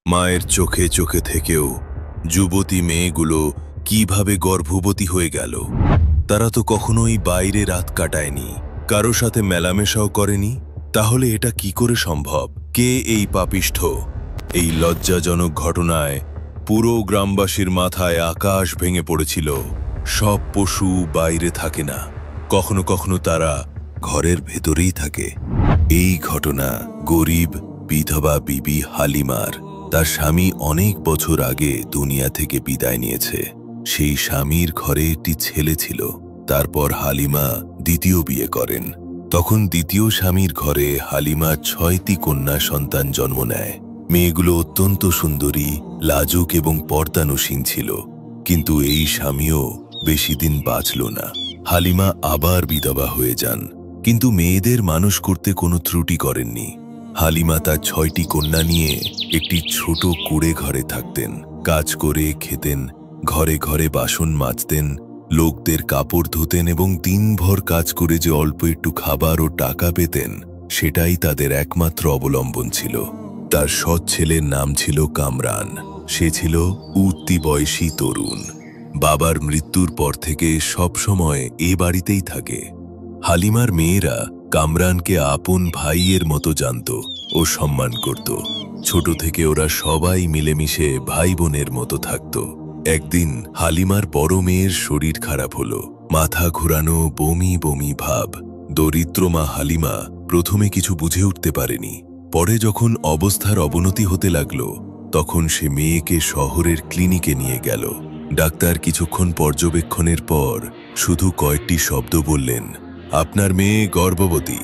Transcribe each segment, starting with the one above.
মায়ের চোখে চোখে থেকেও যুবতী মেয়েগুলো কিভাবে গর্ভবতী হয়ে গেল। তারা তো কখনোই বাইরে রাত কাটায়নি, কারো সাথে মেলামেশাও করেনি। তাহলে এটা কি করে সম্ভব? কে এই পাপিষ্ঠ? এই লজ্জাজনক ঘটনায় পুরো গ্রামবাসীর মাথায় আকাশ ভেঙে পড়েছিল। সব পশু বাইরে থাকে না, কখনো কখনো তারা ঘরের ভেতরেই থাকে। এই ঘটনা গরিব বিধবা বিবি হালিমার। তার স্বামী অনেক বছর আগে দুনিয়া থেকে বিদায় নিয়েছে। সেই স্বামীর ঘরে একটি ছেলে ছিল। তারপর হালিমা দ্বিতীয় বিয়ে করেন। তখন দ্বিতীয় স্বামীর ঘরে হালিমা 6টি কন্যা সন্তান জন্ম নেয়। মেয়েগুলো অত্যন্ত সুন্দরী, লাজুক এবং পর্দানুসীন ছিল। কিন্তু এই স্বামীও বেশি দিন বাঁচল না। হালিমা আবার বিধবা হয়ে যান, কিন্তু মেয়েদের মানুষ করতে কোনো ত্রুটি করেননি। হালিমা তার 6টি কন্যা নিয়ে একটি ছোট কুঁড়ে ঘরে থাকতেন। কাজ করে খেতেন, ঘরে ঘরে বাসন মাজতেন, লোকদের কাপড় ধুতেন এবং দিনভর কাজ করে যে অল্প একটু খাবার ও টাকা পেতেন, সেটাই তাদের একমাত্র অবলম্বন ছিল। তার সৎ ছেলের নাম ছিল কামরান। সে ছিল উঠতি বয়সী তরুণ। বাবার মৃত্যুর পর থেকে সবসময় এ বাড়িতেই থাকে। হালিমার মেয়েরা কামরানকে আপন ভাইয়ের মতো জানত ও সম্মান করত। ছোট থেকে ওরা সবাই মিলেমিশে ভাই বোনের মতো থাকত। একদিন হালিমার বড় মেয়ের শরীর খারাপ হলো, মাথা ঘোরানো, বমি বমি ভাব। দরিদ্র মা হালিমা প্রথমে কিছু বুঝে উঠতে পারেনি। পরে যখন অবস্থার অবনতি হতে লাগলো, তখন সে মেয়েকে শহরের ক্লিনিকে নিয়ে গেল। ডাক্তার কিছুক্ষণ পর্যবেক্ষণের পর শুধু কয়েকটি শব্দ বললেন, আপনার মেয়ে গর্ভবতী।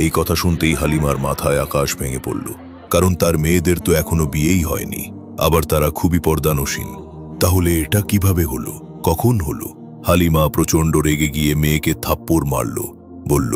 এই কথা শুনতেই হালিমার মাথায় আকাশ ভেঙে পড়ল, কারণ তার মেয়েদের তো এখনো বিয়েই হয়নি, আবার তারা খুবই পর্দানুসীন। তাহলে এটা কিভাবে হলো, কখন হলো? হালিমা প্রচণ্ড রেগে গিয়ে মেয়েকে থাপ্পড় মারল, বলল,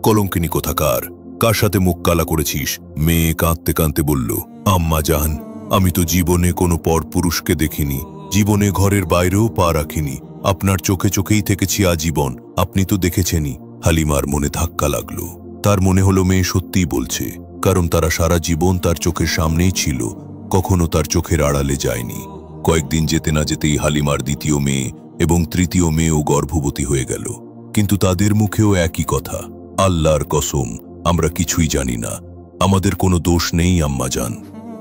কলঙ্কিনী কোথাকার, কার সাথে মুখ কালা করেছিস? মেয়ে কাঁদতে কাঁদতে বলল, আম্মা জান, আমি তো জীবনে কোনো পরপুরুষকে দেখিনি, জীবনে ঘরের বাইরেও পা রাখিনি, আপনার চোখে চোখেই থেকেছি আজীবন, আপনি তো দেখেছেনই। হালিমার মনে ধাক্কা লাগলো। তার মনে হলো মেয়ে সত্যিই বলছে, কারণ তারা সারা জীবন তার চোখের সামনেই ছিল, কখনো তার চোখের আড়ালে যায়নি। কয়েকদিন যেতে না যেতেই হালিমার দ্বিতীয় মেয়ে এবং তৃতীয় মেয়েও গর্ভবতী হয়ে গেল। কিন্তু তাদের মুখেও একই কথা, আল্লাহর কসম, আমরা কিছুই জানি না, আমাদের কোনো দোষ নেই আম্মাজান।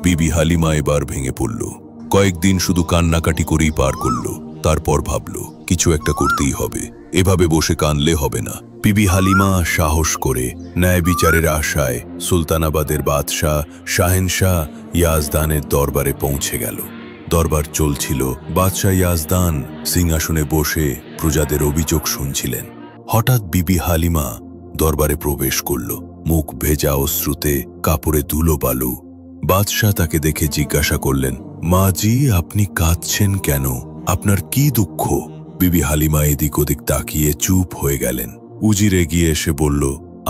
বিবি হালিমা এবার ভেঙে পড়ল। কয়েকদিন শুধু কান্নাকাটি করেই পার করল। তারপর ভাবল, কিছু একটা করতেই হবে, এভাবে বসে কানলে হবে না। বিবি হালিমা সাহস করে ন্যায় বিচারের আশায় সুলতানাবাদের বাদশাহ শাহেনশাহ ইয়াজদানের দরবারে পৌঁছে গেল। দরবার চলছিল। বাদশাহ ইয়াজদান সিংহাসনে বসে প্রজাদের অভিযোগ শুনছিলেন। হঠাৎ বিবি হালিমা দরবারে প্রবেশ করল, মুখ ভেজা অশ্রুতে, কাপড়ে ধুলো বালু। বাদশাহ তাকে দেখে জিজ্ঞাসা করলেন, মা জি, আপনি কাঁদছেন কেন? আপনার কি দুঃখ? বিবি হালিমা এদিক ওদিক তাকিয়ে চুপ হয়ে গেলেন। উজির এগিয়ে এসে বলল,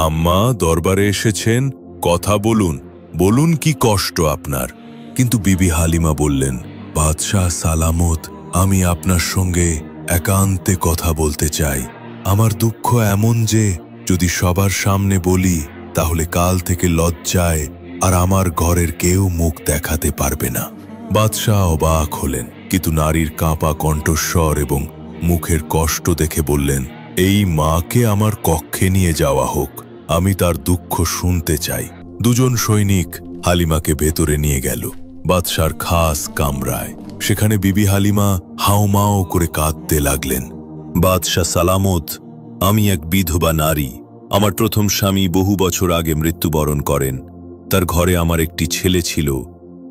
আম্মা, দরবারে এসেছেন, কথা বলুন, বলুন কি কষ্ট আপনার। কিন্তু বিবি হালিমা বললেন, বাদশাহ সালামত, আমি আপনার সঙ্গে একান্তে কথা বলতে চাই। আমার দুঃখ এমন যে যদি সবার সামনে বলি, তাহলে কাল থেকে লজ্জায় আর আমার ঘরের কেউ মুখ দেখাতে পারবে না। বাদশাহ অবাক হলেন, কিন্তু নারীর কাঁপা কণ্ঠস্বর এবং মুখের কষ্ট দেখে বললেন, এই মাকে আমার কক্ষে নিয়ে যাওয়া হোক, আমি তার দুঃখ শুনতে চাই। দুজন সৈনিক হালিমাকে ভেতরে নিয়ে গেল বাদশার খাস কামরায়। সেখানে বিবি হালিমা হাউমাও করে কাঁদতে লাগলেন। বাদশাহ সালামত, আমি এক বিধবা নারী। আমার প্রথম স্বামী বহু বছর আগে মৃত্যুবরণ করেন। তার ঘরে আমার একটি ছেলে ছিল,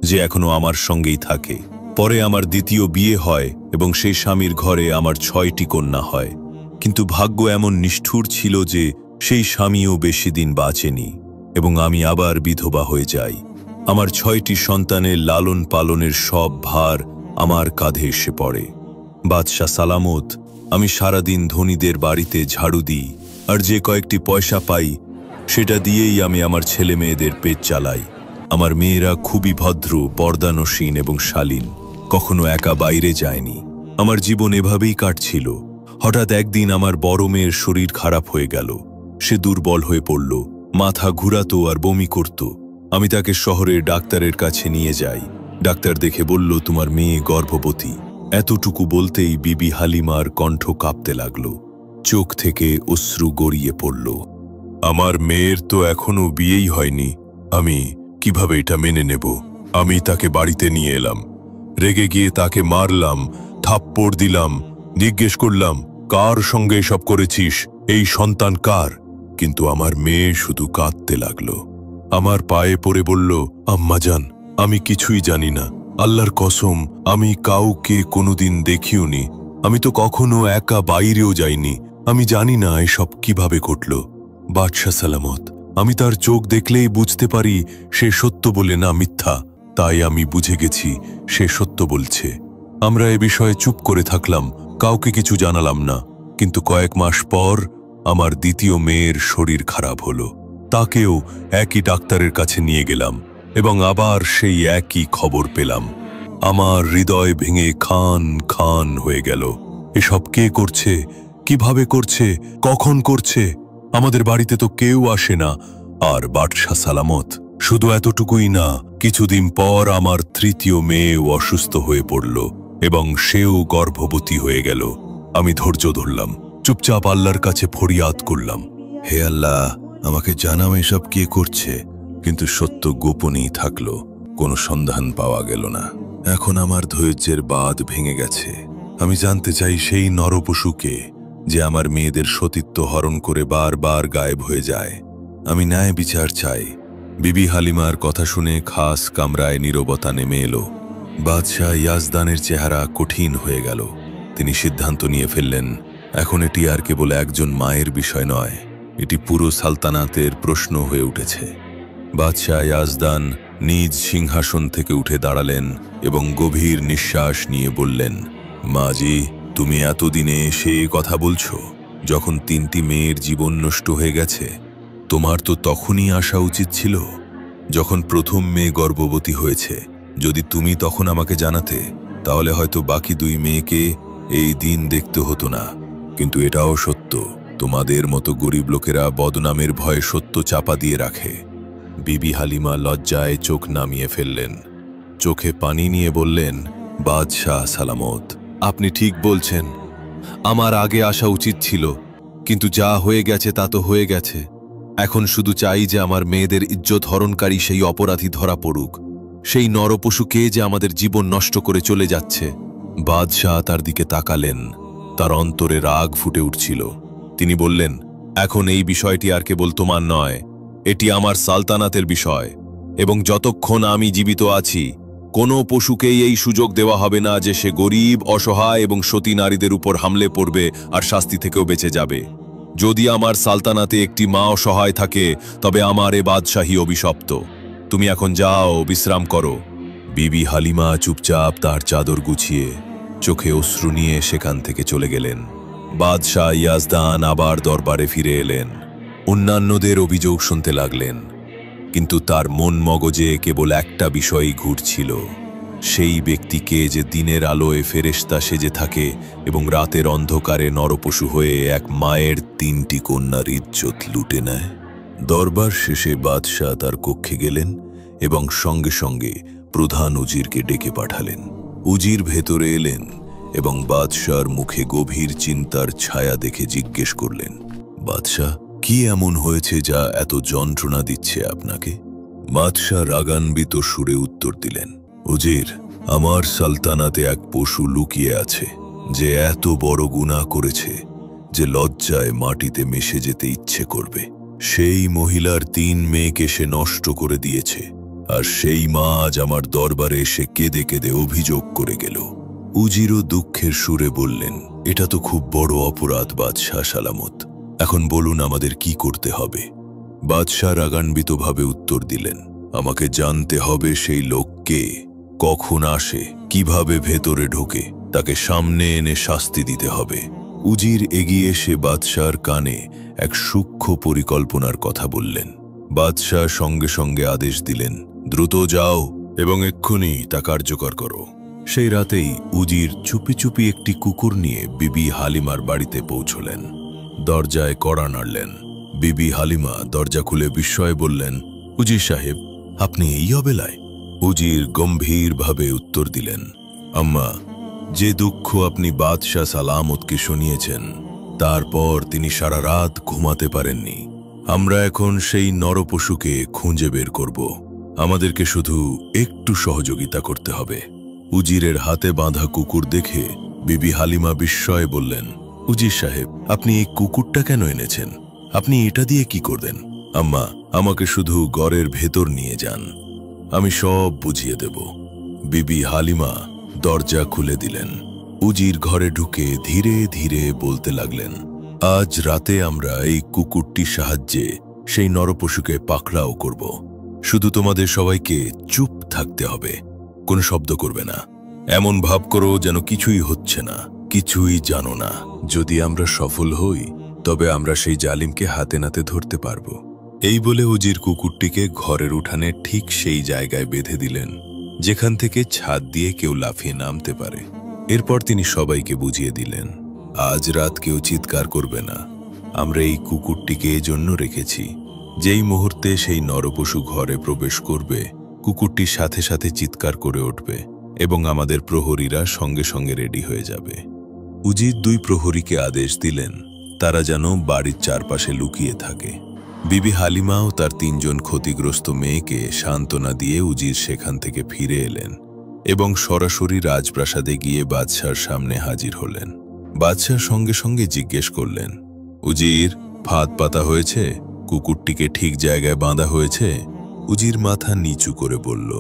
যে এখনো আমার সঙ্গেই থাকে। পরে আমার দ্বিতীয় বিয়ে হয় এবং সেই স্বামীর ঘরে আমার 6টি কন্যা হয়। কিন্তু ভাগ্য এমন নিষ্ঠুর ছিল যে সেই স্বামীও বেশি দিন বাঁচেনি এবং আমি আবার বিধবা হয়ে যাই। আমার 6টি সন্তানের লালন পালনের সব ভার আমার কাঁধে এসে পড়ে। বাদশাহ সালামত, আমি সারাদিন ধনীদের বাড়িতে ঝাড়ু দিই, আর যে কয়েকটি পয়সা পাই সেটা দিয়েই আমি আমার ছেলে মেয়েদের পেট চালাই। আমার মেয়েরা খুবই ভদ্র, পর্দানসীন এবং শালীন, কখনো একা বাইরে যায়নি। আমার জীবন এভাবেই কাটছিল। হঠাৎ একদিন আমার বড় মেয়ের শরীর খারাপ হয়ে গেল। সে দুর্বল হয়ে পড়ল, মাথা ঘুরাতো আর বমি করত। আমি তাকে শহরের ডাক্তারের কাছে নিয়ে যাই। ডাক্তার দেখে বলল, তোমার মেয়ে গর্ভবতী। এতটুকু বলতেই বিবি হালিমার কণ্ঠ কাঁপতে লাগল, চোখ থেকে অশ্রু গড়িয়ে পড়ল। আমার মেয়ের তো এখনো বিয়েই হয়নি, আমি কিভাবে এটা মেনে নেব? আমি তাকে বাড়িতে নিয়ে এলাম, রেগে গিয়ে তাকে মারলাম, থাপ্পড় দিলাম, জিজ্ঞেস করলাম, কার সঙ্গে এসব করেছিস, এই সন্তান কার? কিন্তু আমার মেয়ে শুধু কাঁদতে লাগলো, আমার পায়ে পড়ে বলল, আম্মাজান, আমি কিছুই জানি না, আল্লাহর কসম আমি কাউকে কোনোদিন দেখিওনি, আমি তো কখনো একা বাইরেও যাইনি, আমি জানি না এসব কিভাবে ঘটল। বাদশাহ সালামত, আমি তার চোখ দেখলেই বুঝতে পারি সে সত্য বলে না মিথ্যা, তাই আমি বুঝে গেছি সে সত্য বলছে। আমরা এ বিষয়ে চুপ করে থাকলাম, কাউকে কিছু জানালাম না। কিন্তু কয়েক মাস পর আমার দ্বিতীয় মেয়ের শরীর খারাপ হলো, তাকেও একই ডাক্তারের কাছে নিয়ে গেলাম এবং আবার সেই একই খবর পেলাম। আমার হৃদয় ভেঙে খান খান হয়ে গেল। এসব কে করছে, কিভাবে করছে, কখন করছে? আমাদের বাড়িতে তো কেউ আসে না। আর বাদশাহ সালামত, শুধু এতটুকুই না, কিছুদিন পর আমার তৃতীয় মেয়েও অসুস্থ হয়ে পড়ল এবং সেও গর্ভবতী হয়ে গেল। আমি ধৈর্য ধরলাম, চুপচাপ আল্লাহর কাছে ফরিয়াদ করলাম, হে আল্লাহ, আমাকে জানাও এসব কে করছে। কিন্তু সত্য গোপনই থাকলো, কোনো সন্ধান পাওয়া গেল না। এখন আমার ধৈর্যের বাঁধ ভেঙে গেছে। আমি জানতে চাই সেই নরপশুকে যে আমার মেয়েদের সতীত্ব হরণ করে বারবার গায়েব হয়ে যায়। আমি ন্যায় বিচার চাই। বিবি হালিমার কথা শুনে খাস কামরায় নীরবতা নেমে এলো। বাদশাহ ইয়াজদানের চেহারা কঠিন হয়ে গেল। তিনি সিদ্ধান্ত নিয়ে ফেললেন, এখন এটি আর কেবল একজন মায়ের বিষয় নয়, এটি পুরো সালতানাতের প্রশ্ন হয়ে উঠেছে। বাদশাহ ইয়াজদান নিজ সিংহাসন থেকে উঠে দাঁড়ালেন এবং গভীর নিঃশ্বাস নিয়ে বললেন, মাজি, তুমি এতদিনে এসে কথা বলছো যখন 3টি মেয়ের জীবন নষ্ট হয়ে গেছে। তোমার তো তখনই আসা উচিত ছিল, যখন প্রথম মেয়ে গর্ভবতী হয়েছে। যদি তুমি তখন আমাকে জানাতে, তাহলে হয়তো বাকি 2 মেয়েকে এই দিন দেখতে হতো না। কিন্তু এটাও সত্য, তোমাদের মতো গরিব লোকেরা বদনামের ভয়ে সত্য চাপা দিয়ে রাখে। বিবি হালিমা লজ্জায় চোখ নামিয়ে ফেললেন, চোখে পানি নিয়ে বললেন, বাদশাহ সালামত, আপনি ঠিক বলছেন, আমার আগে আসা উচিত ছিল, কিন্তু যা হয়ে গেছে তা তো হয়ে গেছে। এখন শুধু চাই যে আমার মেয়েদের ইজ্জত হরণকারী সেই অপরাধী ধরা পড়ুক। সেই নরপশুকে যে আমাদের জীবন নষ্ট করে চলে যাচ্ছে। বাদশাহ তার দিকে তাকালেন, তার অন্তরে রাগ ফুটে উঠছিল। তিনি বললেন, এখন এই বিষয়টি আর কেবল তোমার নয়, এটি আমার সালতানাতের বিষয়, এবং যতক্ষণ আমি জীবিত আছি কোনো পশুকেই এই সুযোগ দেওয়া হবে না যে সে গরিব, অসহায় এবং সতী নারীদের উপর হামলে পড়বে আর শাস্তি থেকেও বেঁচে যাবে। যদি আমার সালতানাতে একটি মা অসহায় থাকে, তবে আমার এ বাদশাহী অভিশপ্ত। তুমি এখন যাও, বিশ্রাম করো। বিবি হালিমা চুপচাপ তার চাদর গুছিয়ে চোখে অশ্রু নিয়ে সেখান থেকে চলে গেলেন। বাদশাহ ইয়াজদান আবার দরবারে ফিরে এলেন, অন্যান্যদের অভিযোগ শুনতে লাগলেন। কিন্তু তার মন মগজে কেবল একটা বিষয়ই ঘুরছিল, সেই ব্যক্তিকে যে দিনের আলোয় ফেরেশতা সেজে থাকে এবং রাতের অন্ধকারে নরপশু হয়ে এক মায়ের 3টি কন্যার ইজ্জত লুটে নেয়। দরবার শেষে বাদশাহ তার কক্ষে গেলেন এবং সঙ্গে সঙ্গে প্রধান উজিরকে ডেকে পাঠালেন। উজির ভেতরে এলেন এবং বাদশাহর মুখে গভীর চিন্তার ছায়া দেখে জিজ্ঞেস করলেন, বাদশাহ, কি এমন হয়েছে যা এত যন্ত্রণা দিচ্ছে আপনাকে? বাদশাহ রাগান্বিত সুরে উত্তর দিলেন, উজির, আমার সালতানাতে এক পশু লুকিয়ে আছে যে এত বড় গুনাহ করেছে যে লজ্জায় মাটিতে মিশে যেতে ইচ্ছে করবে। সেই মহিলার 3 মেয়েকে সে নষ্ট করে দিয়েছে, আর সেই মা আজ আমার দরবারে এসে কেঁদে কেঁদে অভিযোগ করে গেল। উজিরও দুঃখের সুরে বললেন, এটা তো খুব বড় অপরাধ বাদশাহ সালামত, এখন বলুন আমাদের কি করতে হবে? বাদশাহ রাগান্বিতভাবে উত্তর দিলেন, আমাকে জানতে হবে সেই লোককে, কখন আসে, কিভাবে ভেতরে ঢোকে, তাকে সামনে এনে শাস্তি দিতে হবে। উজির এগিয়ে এসে বাদশাহর কানে এক সূক্ষ্ম পরিকল্পনার কথা বললেন। বাদশাহ সঙ্গে সঙ্গে আদেশ দিলেন, দ্রুত যাও এবং এক্ষুনি তা কার্যকর করো। সেই রাতেই উজির চুপি চুপি একটি কুকুর নিয়ে বিবি হালিমার বাড়িতে পৌঁছলেন। দরজায় কড়া নাড়লেন। বিবি হালিমা দরজা খুলে বিস্ময়ে বললেন, উজির সাহেব, আপনি এই অবেলায়? উজির গম্ভীরভাবে উত্তর দিলেন, আম্মা, যে দুঃখ আপনি বাদশাহ সালামতকে শুনিয়েছেন, তারপর তিনি সারা রাত ঘুমাতে পারেননি। আমরা এখন সেই নরপশুকে খুঁজে বের করব। আমাদেরকে শুধু একটু সহযোগিতা করতে হবে। উজিরের হাতে বাঁধা কুকুর দেখে বিবি হালিমা বিস্ময়ে বললেন, উজির সাহেব, আপনি এই কুকুরটা কেন এনেছেন? আপনি এটা দিয়ে কি করবেন? আম্মা, আমাকে শুধু ঘরের ভেতর নিয়ে যান, আমি সব বুঝিয়ে দেব। বিবি হালিমা দরজা খুলে দিলেন। উজির ঘরে ঢুকে ধীরে ধীরে বলতে লাগলেন, আজ রাতে আমরা এই কুকুরটির সাহায্যে সেই নরপশুকে পাকড়াও করব। শুধু তোমাদের সবাইকে চুপ থাকতে হবে, কোনো শব্দ করবে না। এমন ভাব করো যেন কিছুই হচ্ছে না, কিছুই জানো না। যদি আমরা সফল হই, তবে আমরা সেই জালিমকে হাতে নাতে ধরতে পারব। এই বলে উজির কুকুরটিকে ঘরের উঠানে ঠিক সেই জায়গায় বেঁধে দিলেন, যেখান থেকে ছাদ দিয়ে কেউ লাফিয়ে নামতে পারে। এরপর তিনি সবাইকে বুঝিয়ে দিলেন, আজ রাত কেউ চিৎকার করবে না। আমরা এই কুকুরটিকে এজন্য রেখেছি, যেই মুহূর্তে সেই নরপশু ঘরে প্রবেশ করবে, কুকুরটির সাথে সাথে চিৎকার করে উঠবে এবং আমাদের প্রহরীরা সঙ্গে সঙ্গে রেডি হয়ে যাবে। উজির 2 প্রহরীকে আদেশ দিলেন, তারা যেন বাড়ির চারপাশে লুকিয়ে থাকে। বিবি হালিমা ও তার 3 জন ক্ষতিগ্রস্ত মেয়েকে সান্ত্বনা দিয়ে উজির সেখান থেকে ফিরে এলেন এবং সরাসরি রাজপ্রাসাদে গিয়ে বাদশার সামনে হাজির হলেন। বাদশার সঙ্গে সঙ্গে জিজ্ঞেস করলেন, উজির, ফাঁদ পাতা হয়েছে? কুকুরটিকে ঠিক জায়গায় বাঁধা হয়েছে? উজির মাথা নিচু করে বলল,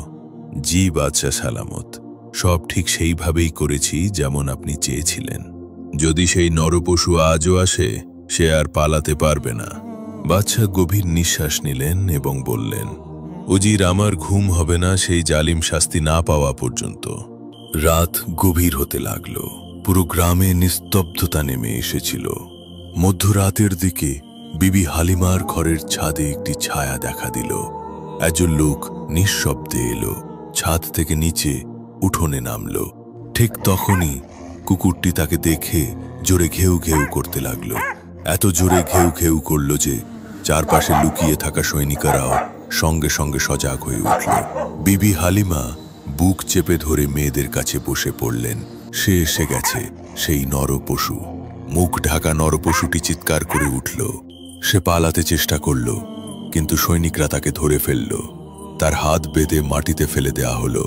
জি বাদশা সালামত, সব ঠিক সেইভাবেই করেছি যেমন আপনি চেয়েছিলেন। যদি সেই নরপশু আজও আসে, সে আর পালাতে পারবে না। বাদশা গভীর নিঃশ্বাস নিলেন এবং বললেন, উজির, আমার ঘুম হবে না সেই জালিম শাস্তি না পাওয়া পর্যন্ত। রাত গভীর হতে লাগল। পুরো গ্রামে নিস্তব্ধতা নেমে এসেছিল। মধ্যরাতের দিকে বিবি হালিমার ঘরের ছাদে একটি ছায়া দেখা দিল। একজন লোক নিঃশব্দে এলো, ছাদ থেকে নিচে উঠোনে নামল। ঠিক তখনই কুকুরটি তাকে দেখে জোরে ঘেউ ঘেউ করতে লাগলো। এত জোরে ঘেউ ঘেউ করল যে চারপাশে লুকিয়ে থাকা সৈনিকেরাও সঙ্গে সঙ্গে সজাগ হয়ে উঠল। বিবি হালিমা বুক চেপে ধরে মেয়েদের কাছে বসে পড়লেন। সে এসে গেছে, সেই নরপশু। মুখ ঢাকা নরপশুটি চিৎকার করে উঠল। সে পালাতে চেষ্টা করল, কিন্তু সৈনিকরা তাকে ধরে ফেলল। তার হাত বেঁধে মাটিতে ফেলে দেয়া হলো।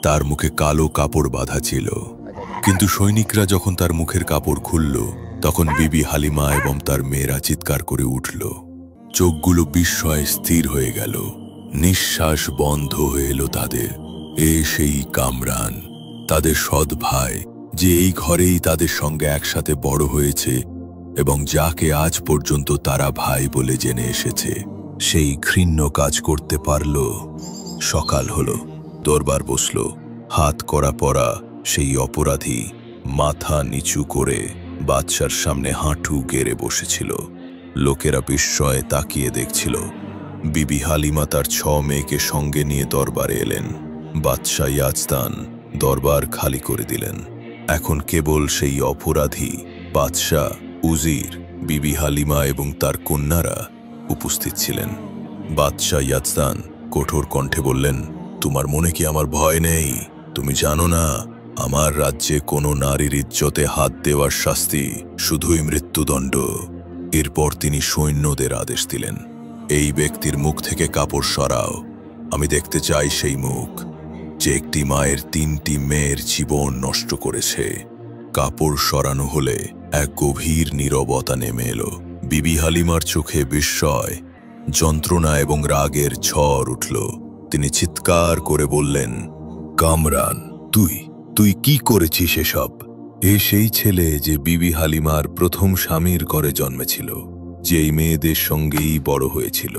তার মুখে কালো কাপড় বাঁধা ছিল। কিন্তু সৈনিকরা যখন তার মুখের কাপড় খুলল, তখন বিবি হালিমা এবং তার মেয়েরা চিৎকার করে উঠল। চোখগুলো বিস্ময়ে স্থির হয়ে গেল, নিঃশ্বাস বন্ধ হয়ে এলো তাদের। সেই কামরান, তাদের সৎ ভাই, যে এই ঘরেই তাদের সঙ্গে একসাথে বড় হয়েছে এবং যাকে আজ পর্যন্ত তারা ভাই বলে জেনে এসেছে, সেই ঘৃণ্য কাজ করতে পারল। সকাল হলো, দরবার বসল। হাত করা পরা সেই অপরাধী মাথা নিচু করে বাদশার সামনে হাঁটু গেড়ে বসেছিল। লোকেরা বিস্ময়ে তাকিয়ে দেখছিল। বিবি হালিমা তার 6 মেয়েকে সঙ্গে নিয়ে দরবারে এলেন। বাদশাহ ইয়াজদান দরবার খালি করে দিলেন। এখন কেবল সেই অপরাধী বাদশাহ, উজির, বিবি হালিমা এবং তার কন্যারা উপস্থিত ছিলেন। বাদশাহ ইয়াজদান কঠোর কণ্ঠে বললেন, তোমার মনে কি আমার ভয় নেই? তুমি জানো না, আমার রাজ্যে কোনো নারীর ইজ্জতে হাত দেওয়ার শাস্তি শুধুই মৃত্যুদণ্ড। এরপর তিনি সৈন্যদের আদেশ দিলেন, এই ব্যক্তির মুখ থেকে কাপড় সরাও। আমি দেখতে চাই সেই মুখ, যে একটি মায়ের 3টি মেয়ের জীবন নষ্ট করেছে। কাপড় সরানো হলে এক গভীর নীরবতা নেমে এলো। বিবি হালিমার চোখে বিস্ময়, যন্ত্রণা এবং রাগের ঝড় উঠল। তিনি চিৎকার করে বললেন, কামরান, তুই কি করেছিস এসব? সেই ছেলে যে বিবি হালিমার প্রথম স্বামীর ঘরে জন্মেছিল, যেই মেয়েদের সঙ্গেই বড় হয়েছিল,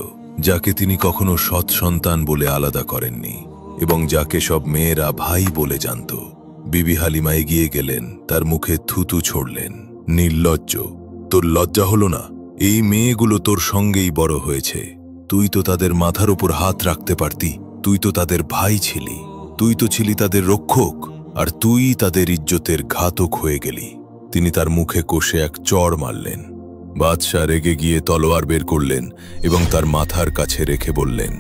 যাকে তিনি কখনো সৎ সন্তান বলে আলাদা করেননি এবং যাকে সব মেয়েরা ভাই বলে জানত। বিবি হালিমা এগিয়ে গেলেন, তার মুখে থুতু ছড়লেন। নির্লজ্জ, তোর লজ্জা হলো না? এই মেয়েগুলো তোর সঙ্গেই বড় হয়েছে। তুই তো তাদের মাথার উপর হাত রাখতে পারতি। তুই তো তাদের ভাই ছিলি। তুই তো ছিলি তাদের রক্ষক, আর তুই তাদের ইজ্জতের ঘাতক হয়ে গেলি। তিনি তার মুখে কষে এক চড় মারলেন। বাদশাহ রেগে গিয়ে তলোয়ার বের করলেন এবং তার মাথার কাছে রেখে বললেন,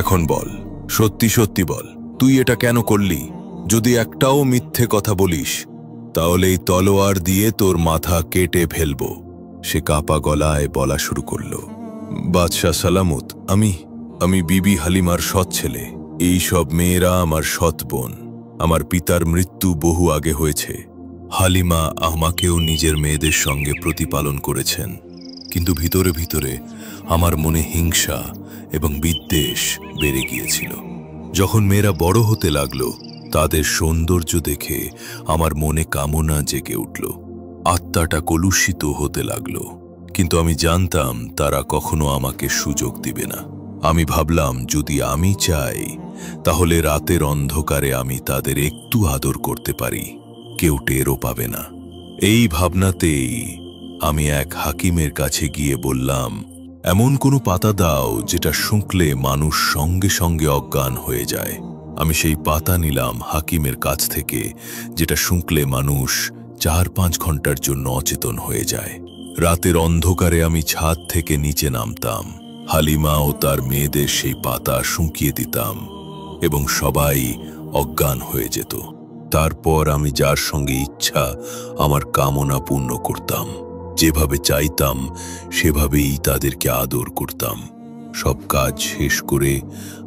এখন বল, সত্যি সত্যি বল, তুই এটা কেন করলি? যদি একটাও মিথ্যে কথা বলিস তাহলে এই তলোয়ার দিয়ে তোর মাথা কেটে ফেলব। সে কাঁপা গলায় বলা শুরু করল, বাদশাহ সালামত, আমি বিবি হালিমার সৎ ছেলে। এই সব মেয়েরা আমার সৎ বোন। আমার পিতার মৃত্যু বহু আগে হয়েছে। হালিমা আমাকেও নিজের মেয়েদের সঙ্গে প্রতিপালন করেছেন, কিন্তু ভিতরে ভিতরে আমার মনে হিংসা এবং বিদ্বেষ বেড়ে গিয়েছিল। যখন মেয়েরা বড় হতে লাগলো, তাদের সৌন্দর্য দেখে আমার মনে কামনা জেগে উঠল। আত্মাটা কলুষিত হতে লাগলো, কিন্তু আমি জানতাম তারা কখনো আমাকে সুযোগ দিবে না। আমি ভাবলাম, যদি আমি চাই তাহলে রাতের অন্ধকারে আমি তাদের একটু আদর করতে পারি, কেউ টেরও পাবে না। এই ভাবনাতেই আমি এক হাকিমের কাছে গিয়ে বললাম, এমন কোনো পাতা দাও যেটা শুঁকলে মানুষ সঙ্গে সঙ্গে অজ্ঞান হয়ে যায়। আমি সেই পাতা নিলাম হাকিমের কাছ থেকে, যেটা শুঁকলে মানুষ 4-5 ঘন্টার জন্য অচেতন হয়ে যায়। রাতের অন্ধকারে আমি ছাদ থেকে নিচে নামতাম, হালিমা ও তার মেয়েদের সেই পাতা শুঁকিয়ে দিতাম এবং সবাই অজ্ঞান হয়ে যেত। তারপর আমি যার সঙ্গে ইচ্ছা আমার কামনা পূর্ণ করতাম, যেভাবে চাইতাম সেভাবেই তাদেরকে আদর করতাম। সব কাজ শেষ করে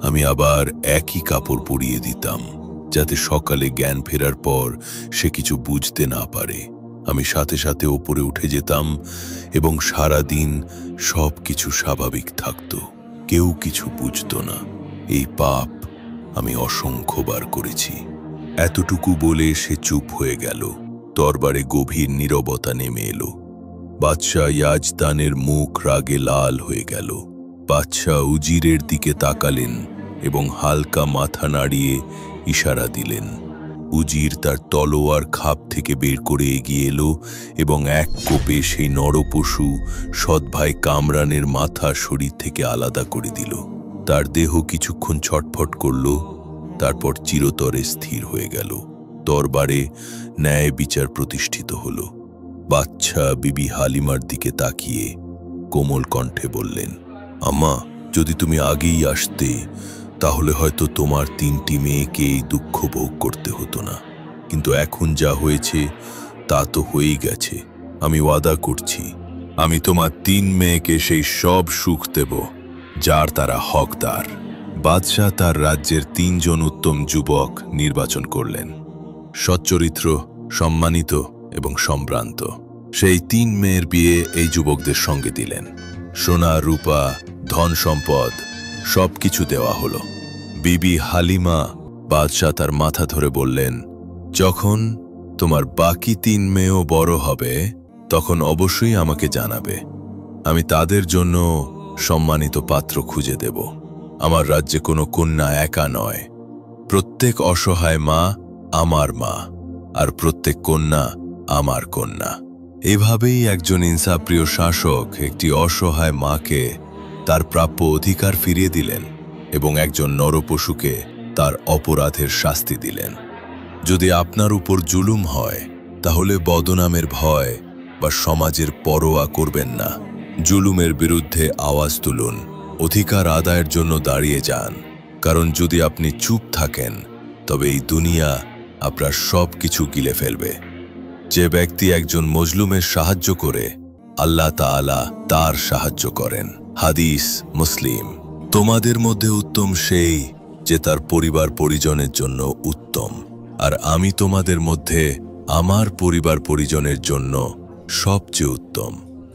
আমি আবার একই কাপড় পরিয়ে দিতাম, যাতে সকালে জ্ঞান ফেরার পর সে কিছু বুঝতে না পারে। আমি সাথে সাথে ওপরে উঠে যেতাম এবং সারা দিন সব কিছু স্বাভাবিক থাকত, কেউ কিছু বুঝত না। এই পাপ আমি অসংখ্যবার করেছি। এতটুকু বলে সে চুপ হয়ে গেল। দরবারে গভীর নীরবতা নেমে এলো। বাদশাহ ইয়াজদানের মুখ রাগে লাল হয়ে গেল। বাদশাহ উজিরের দিকে তাকালেন এবং হালকা মাথা নাড়িয়ে ইশারা দিলেন। উজির তার তলোয়ার খাপ থেকে বের করে এগিয়ে এলো এবং এক কোপে সেই নরপশু সৎভাই কামরানের মাথা শরীর থেকে আলাদা করে দিল। তার দেহ কিছুক্ষণ ছটফট করল, তারপর চিরতরে স্থির হয়ে গেল। দরবারে ন্যায় বিচার প্রতিষ্ঠিত হল। বাদশাহ বিবি হালিমার দিকে তাকিয়ে কোমল কণ্ঠে বললেন, আম্মা, যদি তুমি আগেই আসতে তাহলে হয়তো তোমার 3টি মেয়েকে এই দুঃখ ভোগ করতে হতো না। কিন্তু এখন যা হয়েছে তা তো হয়েই গেছে। আমি ওয়াদা করছি, আমি তোমার 3 মেয়েকে সেই সব সুখ দেব যার তারা হকদার। বাদশাহ তার রাজ্যের 3 জন উত্তম যুবক নির্বাচন করলেন, সচ্চরিত্র, সম্মানিত এবং সম্ভ্রান্ত। সেই 3 মেয়ের বিয়ে এই যুবকদের সঙ্গে দিলেন। সোনা, রূপা, ধন সম্পদ সবকিছু দেওয়া হলো। বিবি হালিমা বাদশাহ তার মাথা ধরে বললেন, যখন তোমার বাকি 3 মেয়েও বড় হবে তখন অবশ্যই আমাকে জানাবে। আমি তাদের জন্য সম্মানিত পাত্র খুঁজে দেব। আমার রাজ্যে কোনো কন্যা একা নয়। প্রত্যেক অসহায় মা আমার মা, আর প্রত্যেক কন্যা আমার কন্যা। এভাবেই একজন ইনসাফপ্রিয় শাসক একটি অসহায় মাকে তার প্রাপ্য অধিকার ফিরিয়ে দিলেন এবং একজন নরপশুকে তার অপরাধের শাস্তি দিলেন। যদি আপনার উপর জুলুম হয় তাহলে বদনামের ভয় বা সমাজের পরোয়া করবেন না। জুলুমের বিরুদ্ধে আওয়াজ তুলুন, অধিকার আদায়ের জন্য দাঁড়িয়ে যান। কারণ যদি আপনি চুপ থাকেন তবে এই দুনিয়া আপনার সব কিছু গিলে ফেলবে। যে ব্যক্তি একজন মজলুমের সাহায্য করে, আল্লাহ তাআলা তার সাহায্য করেন। হাদিস, মুসলিম। তোমাদের মধ্যে উত্তম সেই যে তার পরিবার পরিজনের জন্য উত্তম, আর আমি তোমাদের মধ্যে আমার পরিবার পরিজনের জন্য সবচেয়ে উত্তম।